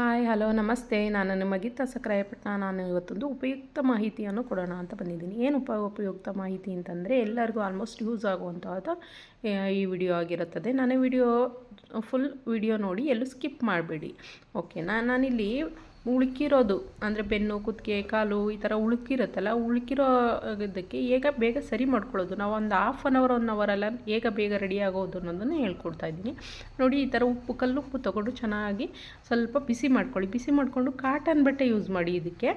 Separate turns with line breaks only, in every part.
Hi hello ನಮಸ್ತೆ. ನಾನು ನಿಮ್ಮ ಗೀತಾ ಸಕ್ರಾಯಪಟ್ಟಣ. ನಾನು ಇವತ್ತೊಂದು ಉಪಯುಕ್ತ ಮಾಹಿತಿಯನ್ನು ಕೊಡೋಣ ಅಂತ ಬಂದಿದ್ದೀನಿ. ಏನು ಉಪಯುಕ್ತ ಮಾಹಿತಿ ಅಂತಂದರೆ ಎಲ್ಲರಿಗೂ ಆಲ್ಮೋಸ್ಟ್ ಯೂಸ್ ಆಗುವಂಥದ್ದು ಈ ವಿಡಿಯೋ ಆಗಿರುತ್ತದೆ. ನಾನು ಫುಲ್ ವಿಡಿಯೋ ನೋಡಿ ಎಲ್ಲೂ ಸ್ಕಿಪ್ ಮಾಡಬೇಡಿ, ಓಕೆನಾ. ನಾನಿಲ್ಲಿ ಉಳುಕಿರೋದು ಅಂದರೆ ಬೆನ್ನು, ಕುತ್ತಿಗೆ, ಕಾಲು ಈ ಥರ ಉಳುಕಿರುತ್ತಲ್ಲ, ಉಳುಕಿರೋ ಇದಕ್ಕೆ ಹೇಗೆ ಬೇಗ ಸರಿ ಮಾಡ್ಕೊಳ್ಳೋದು, ನಾವು ಒಂದು ಹಾಫ್ ಆನ್ ಅವರ್ 1 ಅವರೆಲ್ಲ ಹೇಗೆ ಬೇಗ ರೆಡಿ ಆಗೋದು ಅನ್ನೋದನ್ನು ಹೇಳ್ಕೊಡ್ತಾ ಇದ್ದೀನಿ ನೋಡಿ. ಈ ಥರ ಕಲ್ಲುಪ್ಪು ತೊಗೊಂಡು ಚೆನ್ನಾಗಿ ಸ್ವಲ್ಪ ಬಿಸಿ ಮಾಡ್ಕೊಳ್ಳಿ. ಬಿಸಿ ಮಾಡಿಕೊಂಡು ಕಾಟನ್ ಬಟ್ಟೆ ಯೂಸ್ ಮಾಡಿ. ಇದಕ್ಕೆ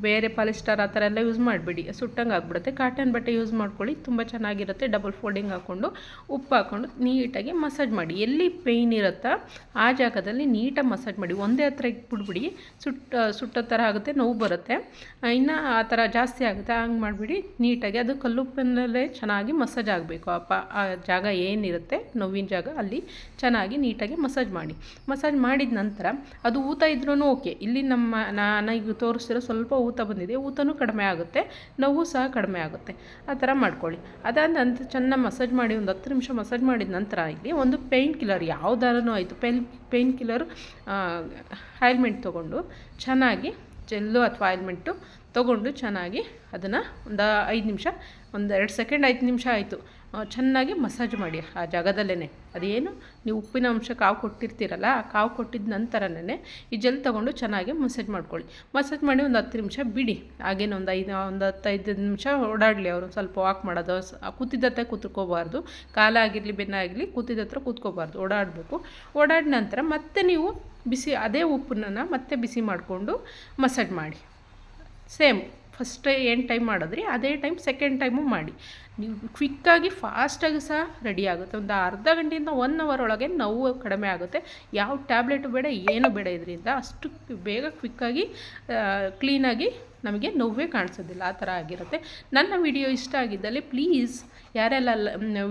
ಬೇರೆ ಪಾಲಿಸ್ಟರ್ ಆ ಥರ ಎಲ್ಲ ಯೂಸ್ ಮಾಡಬೇಡಿ, ಸುಟ್ಟಂಗೆ ಆಗಿಬಿಡುತ್ತೆ. ಕಾಟನ್ ಬಟ್ಟೆ ಯೂಸ್ ಮಾಡ್ಕೊಳ್ಳಿ, ತುಂಬ ಚೆನ್ನಾಗಿರುತ್ತೆ. ಡಬಲ್ ಫೋಲ್ಡಿಂಗ್ ಹಾಕ್ಕೊಂಡು ಉಪ್ಪು ಹಾಕ್ಕೊಂಡು ನೀಟಾಗಿ ಮಸಾಜ್ ಮಾಡಿ. ಎಲ್ಲಿ ಪೇಯ್ನ್ ಇರುತ್ತೋ ಆ ಜಾಗದಲ್ಲಿ ನೀಟಾಗಿ ಮಸಾಜ್ ಮಾಡಿ. ಒಂದೇ ಹತ್ರ ಇಟ್ಬಿಡ್ಬಿಡಿ, ಸುಟ್ಟ ಥರ ಆಗುತ್ತೆ, ನೋವು ಬರುತ್ತೆ. ಇನ್ನು ಆ ಥರ ಜಾಸ್ತಿ ಆಗುತ್ತೆ, ಹಂಗೆ ಮಾಡಿಬಿಡಿ. ನೀಟಾಗಿ ಅದು ಕಲ್ಲುಪ್ಪಿನಲ್ಲೇ ಚೆನ್ನಾಗಿ ಮಸಾಜ್ ಆಗಬೇಕು. ಆ ಜಾಗ ಏನಿರುತ್ತೆ ನೋವಿನ ಜಾಗ ಅಲ್ಲಿ ಚೆನ್ನಾಗಿ ನೀಟಾಗಿ ಮಸಾಜ್ ಮಾಡಿ. ಮಸಾಜ್ ಮಾಡಿದ ನಂತರ ಅದು ಊತ ಇದ್ರೂ ಓಕೆ. ಇಲ್ಲಿ ನನಗೆ ತೋರಿಸ್ತಿರೋ ಸ್ವಲ್ಪ ಊತ ಬಂದಿದೆ, ಊತನೂ ಕಡಿಮೆ ಆಗುತ್ತೆ, ನೋವು ಸಹ ಕಡಿಮೆ ಆಗುತ್ತೆ. ಆ ಥರ ಮಾಡ್ಕೊಳ್ಳಿ. ಅದಾದ ನಂತರ ಚೆನ್ನಾಗಿ ಮಸಾಜ್ ಮಾಡಿ ಒಂದು 10 ನಿಮಿಷ ಮಸಾಜ್ ಮಾಡಿದ ನಂತರ ಇಲ್ಲಿ ಒಂದು ಪೇಯ್ನ್ ಕಿಲ್ಲರ್ ಯಾವುದಾದ್ರೂ ಆಯಿತು, ಪೇಯ್ನ್ ಕಿಲ್ಲರ್ ಆಯಿಲ್ಮೆಂಟ್ ತೊಗೊಂಡು ಚೆನ್ನಾಗಿ ಜೆಲ್ಲು ಅಥವಾ ಆಯಿಲ್ಮೆಂಟು ತೊಗೊಂಡು ಚೆನ್ನಾಗಿ ಅದನ್ನು ಒಂದು 5 ನಿಮಿಷ, ಒಂದು 2 ಸೆಕೆಂಡ್ 5 ನಿಮಿಷ ಆಯಿತು, ಚೆನ್ನಾಗಿ ಮಸಾಜ್ ಮಾಡಿ ಆ ಜಾಗದಲ್ಲೇ. ಅದೇನು ನೀವು ಉಪ್ಪಿನ ಅಂಶ ಕಾವು ಕೊಟ್ಟಿರ್ತೀರಲ್ಲ, ಆ ಕಾವು ಕೊಟ್ಟಿದ್ದ ನಂತರನೇ ಈ ಜೆಲ್ ತೊಗೊಂಡು ಚೆನ್ನಾಗಿ ಮಸಾಜ್ ಮಾಡ್ಕೊಳ್ಳಿ. ಮಸಾಜ್ ಮಾಡಿ ಒಂದು 10 ನಿಮಿಷ ಬಿಡಿ. ಹಾಗೇನು ಒಂದು 5 ನಿಮಿಷ ಓಡಾಡಲಿ. ಅವರು ಸ್ವಲ್ಪ ವಾಕ್ ಮಾಡೋದು, ಕೂತಿದ್ದತ್ತೆ ಕೂತ್ಕೋಬಾರ್ದು, ಕಾಲಾಗಿರಲಿ ಬೆನ್ನಾಗಿರಲಿ ಕೂತಿದ್ದತ್ರ ಕೂತ್ಕೋಬಾರ್ದು, ಓಡಾಡಬೇಕು. ಓಡಾಡಿದ ನಂತರ ಮತ್ತೆ ನೀವು ಅದೇ ಉಪ್ಪನ್ನ ಮತ್ತೆ ಬಿಸಿ ಮಾಡಿಕೊಂಡು ಮಸಾಜ್ ಮಾಡಿ. ಸೇಮ್ ಫಸ್ಟ್ ಏನು ಟೈಮ್ ಮಾಡಿದ್ರಿ ಅದೇ ಟೈಮ್ ಸೆಕೆಂಡ್ ಟೈಮು ಮಾಡಿ. ನೀವು ಕ್ವಿಕ್ಕಾಗಿ ಫಾಸ್ಟಾಗಿ ಸಹ ರೆಡಿ ಆಗುತ್ತೆ. ಒಂದು ಅರ್ಧ ಗಂಟೆಯಿಂದ 1 ಅವರ್ ಒಳಗೆ ನೋವು ಕಡಿಮೆ ಆಗುತ್ತೆ. ಯಾವ ಟ್ಯಾಬ್ಲೆಟು ಬೇಡ, ಏನೂ ಬೇಡ. ಇದರಿಂದ ಅಷ್ಟು ಬೇಗ ಕ್ವಿಕ್ಕಾಗಿ ಕ್ಲೀನಾಗಿ ನಮಗೆ ನೋವೇ ಕಾಣಿಸೋದಿಲ್ಲ, ಆ ಥರ ಆಗಿರುತ್ತೆ. ನನ್ನ ವಿಡಿಯೋ ಇಷ್ಟ ಆಗಿದ್ದಲ್ಲಿ ಪ್ಲೀಸ್ ಯಾರೆಲ್ಲ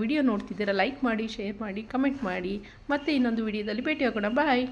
ವಿಡಿಯೋ ನೋಡ್ತಿದ್ದೀರಾ ಲೈಕ್ ಮಾಡಿ, ಶೇರ್ ಮಾಡಿ, ಕಮೆಂಟ್ ಮಾಡಿ. ಮತ್ತೆ ಇನ್ನೊಂದು ವಿಡಿಯೋದಲ್ಲಿ ಭೇಟಿ ಆಗೋಣ. ಬಾಯ್.